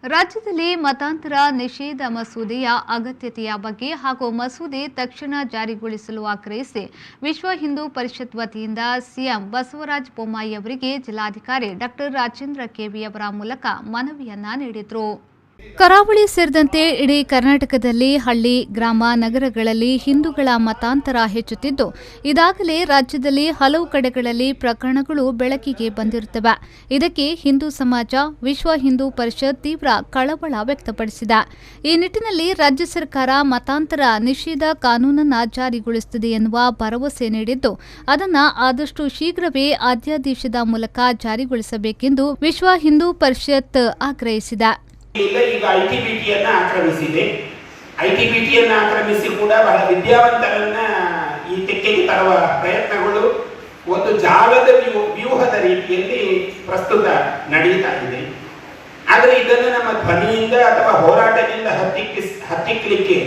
ರಾಜ್ಯದಲ್ಲಿ ಮತಾಂತರ ನಿಷೇಧ ಮಸೂದೆಯ ಅಗತ್ಯತೆಯ ಬಗ್ಗೆ ಹಾಗೂ ಮಸೂದೆ ತಕ್ಷಣ ಜಾರಿಗೊಳಿಸಲು ಆಗ್ರಹಿಸಿ ವಿಶ್ವ ಹಿಂದೂ ಪರಿಷತ್ ವತಿಯಿಂದ ಸಿಎಂ ಬಸವರಾಜ ಬೊಮ್ಮಾಯಿ ಅವರಿಗೆ ಜಿಲ್ಲಾಧಿಕಾರಿ ಡಾ ರಾಜೇಂದ್ರ ಕೆವಿ ಅವರ ಮೂಲಕ ಮನವಿಯನ್ನ ನೀಡಿದರು. ಕರಾವಳಿ ಸೇರಿದಂತೆ ಇಡೀ ಕರ್ನಾಟಕದಲ್ಲಿ ಹಳ್ಳಿ, ಗ್ರಾಮ, ನಗರಗಳಲ್ಲಿ ಹಿಂದೂಗಳ ಮತಾಂತರ ಹೆಚ್ಚುತ್ತಿದ್ದು, ಇದಾಗಲೇ ರಾಜ್ಯದಲ್ಲಿ ಹಲವು ಕಡೆಗಳಲ್ಲಿ ಪ್ರಕರಣಗಳು ಬೆಳಕಿಗೆ ಬಂದಿರುತ್ತವೆ. ಇದಕ್ಕೆ ಹಿಂದೂ ಸಮಾಜ, ವಿಶ್ವ ಹಿಂದೂ ಪರಿಷತ್ ತೀವ್ರ ಕಳವಳ ವ್ಯಕ್ತಪಡಿಸಿದೆ. ಈ ನಿಟ್ಟಿನಲ್ಲಿ ರಾಜ್ಯ ಸರ್ಕಾರ ಮತಾಂತರ ನಿಷೇಧ ಕಾನೂನನ್ನು ಜಾರಿಗೊಳಿಸುತ್ತದೆ ಎನ್ನುವ ಭರವಸೆ ನೀಡಿದ್ದು, ಅದನ್ನು ಆದಷ್ಟು ಶೀಘ್ರವೇ ಅಧ್ಯಾದೇಶದ ಮೂಲಕ ಜಾರಿಗೊಳಿಸಬೇಕೆಂದು ವಿಶ್ವ ಹಿಂದೂ ಪರಿಷತ್ ಆಗ್ರಹಿಸಿದೆ. ಈಗ ಐಟಿಬಿಟಿಯನ್ನ ಆಕ್ರಮಿಸಿದೆ. ಐಟಿಬಿಟಿಯನ್ನ ಆಕ್ರಮಿಸಿ ಕೂಡ ಬಹಳ ವಿದ್ಯಾವಂತರನ್ನ ಈ ತೆಕ್ಕೆಗೆ ತರುವ ಪ್ರಯತ್ನಗಳು ಒಂದು ಜಾಲದ ವ್ಯೂಹದ ರೀತಿಯಲ್ಲಿ ಪ್ರಸ್ತುತ ನಡೀತಾ ಇದೆ. ಆದರೆ ಇದನ್ನು ನಮ್ಮ ಧ್ವನಿಯಿಂದ ಅಥವಾ ಹೋರಾಟದಿಂದ ಹತ್ತಿಕ್ಕಲಿಕ್ಕೆ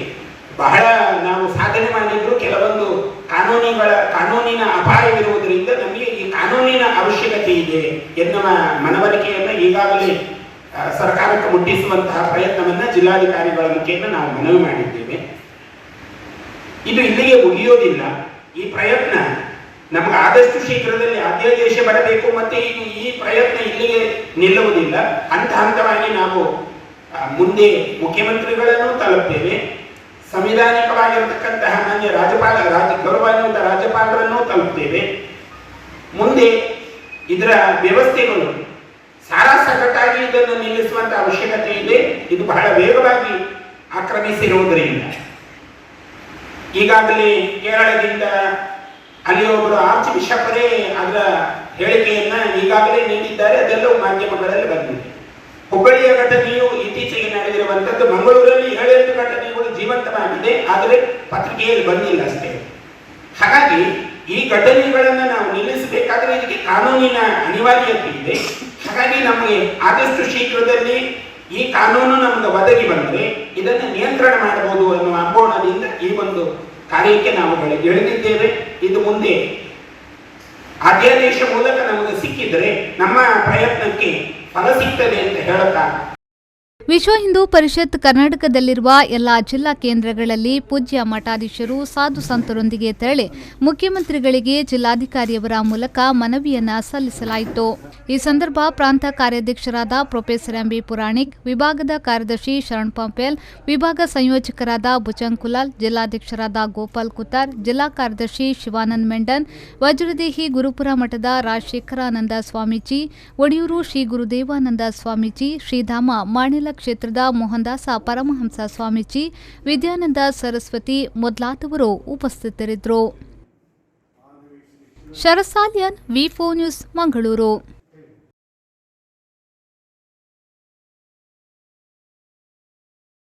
ಬಹಳ ನಾವು ಸಾಧನೆ ಮಾಡಿದ್ರು. ಕೆಲವೊಂದು ಕಾನೂನಿನ ಅಪಾಯವಿರುವುದರಿಂದ ನಮಗೆ ಈ ಕಾನೂನಿನ ಅವಶ್ಯಕತೆ ಇದೆ ಎನ್ನುವ ಮನವರಿಕೆಯನ್ನು ಈಗಾಗಲೇ ಸರ್ಕಾರಕ್ಕೆ ಮುಟ್ಟಿಸುವಂತಹ ಪ್ರಯತ್ನವನ್ನ ಜಿಲ್ಲಾಧಿಕಾರಿಗಳ ಮುಖೇನ ನಾವು ಮನವಿ ಮಾಡಿದ್ದೇವೆ. ಇದು ಇಲ್ಲಿಗೆ ಮುಗಿಯೋದಿಲ್ಲ. ಈ ಪ್ರಯತ್ನ ನಮಗೆ ಆದಷ್ಟು ಶೀಘ್ರದಲ್ಲಿ ಅಧ್ಯಾದೇಶ ಬರಬೇಕು. ಮತ್ತೆ ಈ ಪ್ರಯತ್ನ ಇಲ್ಲಿಗೆ ನಿಲ್ಲುವುದಿಲ್ಲ. ಹಂತ ಹಂತವಾಗಿ ನಾವು ಮುಂದೆ ಮುಖ್ಯಮಂತ್ರಿಗಳನ್ನು ತಲುಪ್ತೇವೆ. ಸಂವಿಧಾನಿಕವಾಗಿರತಕ್ಕಂತಹ ಮಾನ್ಯ ಗೌರವಾನ್ವಿತ ರಾಜ್ಯಪಾಲರನ್ನು ತಲುಪ್ತೇವೆ. ಮುಂದೆ ಇದರ ವ್ಯವಸ್ಥೆಗಳು ಸಾರಾಸಗಟಾಗಿ ಇದನ್ನು ನಿಲ್ಲಿಸುವಂತಹ ಅವಶ್ಯಕತೆ ಇದೆ. ಇದು ಬಹಳ ವೇಗವಾಗಿ ಆಕ್ರಮಿಸಿರುವುದರಿಂದ ಈಗಾಗಲೇ ಕೇರಳದಿಂದ ಅಲ್ಲಿ ಒಬ್ಬರು ಆರ್ಚ್ ಬಿಷಪರೇ ಅದರ ಹೇಳಿಕೆಯನ್ನ ಈಗಾಗಲೇ ನೀಡಿದ್ದಾರೆ. ಅದೆಲ್ಲವೂ ಮಾಧ್ಯಮಗಳಲ್ಲಿ ಬಂದಿದೆ. ಹುಬ್ಬಳ್ಳಿಯ ಘಟನೆಯು ಇತ್ತೀಚೆಗೆ ನಡೆದಿರುವಂಥದ್ದು. ಮಂಗಳೂರಲ್ಲಿ 7 ಘಟನೆಗಳು ಜೀವಂತವಾಗಿದೆ, ಆದರೆ ಪತ್ರಿಕೆಯಲ್ಲಿ ಬಂದಿಲ್ಲ ಅಷ್ಟೇ. ಹಾಗಾಗಿ ಈ ಘಟನೆಗಳನ್ನು ನಾವು ನಿಲ್ಲಿಸಬೇಕಾದ್ರೆ ಇದಕ್ಕೆ ಕಾನೂನಿನ ಅನಿವಾರ್ಯತೆ ಇದೆ. ಹಾಗಾಗಿ ನಮಗೆ ಆದಷ್ಟು ಶೀಘ್ರದಲ್ಲಿ ಈ ಕಾನೂನು ನಮಗೆ ಒದಗಿ ಬಂದರೆ ಇದನ್ನು ನಿಯಂತ್ರಣ ಮಾಡಬಹುದು ಅನ್ನುವ ಅಂಬೋಣದಿಂದ ಈ ಒಂದು ಕಾರ್ಯಕ್ಕೆ ನಾವು ಇಳಿದಿದ್ದೇವೆ. ಇದು ಮುಂದೆ ಅಧ್ಯಾದೇಶ ಮೂಲಕ ನಮಗೆ ಸಿಕ್ಕಿದರೆ ನಮ್ಮ ಪ್ರಯತ್ನಕ್ಕೆ ಫಲ ಸಿಗ್ತದೆ ಅಂತ ಹೇಳುತ್ತಾ, ವಿಶ್ವ ಹಿಂದೂ ಪರಿಷತ್ ಕರ್ನಾಟಕದಲ್ಲಿರುವ ಎಲ್ಲಾ ಜಿಲ್ಲಾ ಕೇಂದ್ರಗಳಲ್ಲಿ ಪೂಜ್ಯ ಮಠಾಧೀಶರು, ಸಾಧು ಸಂತರೊಂದಿಗೆ ತೆರಳಿ ಮುಖ್ಯಮಂತ್ರಿಗಳಿಗೆ ಜಿಲ್ಲಾಧಿಕಾರಿಯವರ ಮೂಲಕ ಮನವಿಯನ್ನ ಸಲ್ಲಿಸಲಾಯಿತು. ಈ ಸಂದರ್ಭ ಪ್ರಾಂತ ಕಾರ್ಯಾಧ್ಯಕ್ಷರಾದ ಪ್ರೊಫೆಸರ್ ಎಂಬಿ ಪುರಾಣಿಕ್, ವಿಭಾಗದ ಕಾರ್ಯದರ್ಶಿ ಶರಣ್ ಪಂಪೇಲ್, ವಿಭಾಗ ಸಂಯೋಜಕರಾದ ಭುಜಂಗ್ ಕುಲಾಲ್, ಜಿಲ್ಲಾಧ್ಯಕ್ಷರಾದ ಗೋಪಾಲ್ ಕುತಾರ್, ಜಿಲ್ಲಾ ಕಾರ್ಯದರ್ಶಿ ಶಿವಾನಂದ್ ಮೆಂಡನ್, ವಜ್ರದೇಹಿ ಗುರುಪುರ ಮಠದ ರಾಜಶೇಖರಾನಂದ ಸ್ವಾಮೀಜಿ, ಒಡಿಯೂರು ಶ್ರೀ ಗುರುದೇವಾನಂದ ಸ್ವಾಮೀಜಿ, ಶ್ರೀಧಾಮ ಮಾಣಿಲ ಕ್ಷೇತ್ರದ ಮೋಹನದಾಸ ಪರಮಹಂಸ ಸ್ವಾಮೀಜಿ, ವಿದ್ಯಾನಂದ ಸರಸ್ವತಿ ಮೊದಲಾದವರು ಉಪಸ್ಥಿತರಿದ್ದರು. ಶರಸಾಲಿಯನ್, ವಿ4 ನ್ಯೂಸ್, ಮಂಗಳೂರು.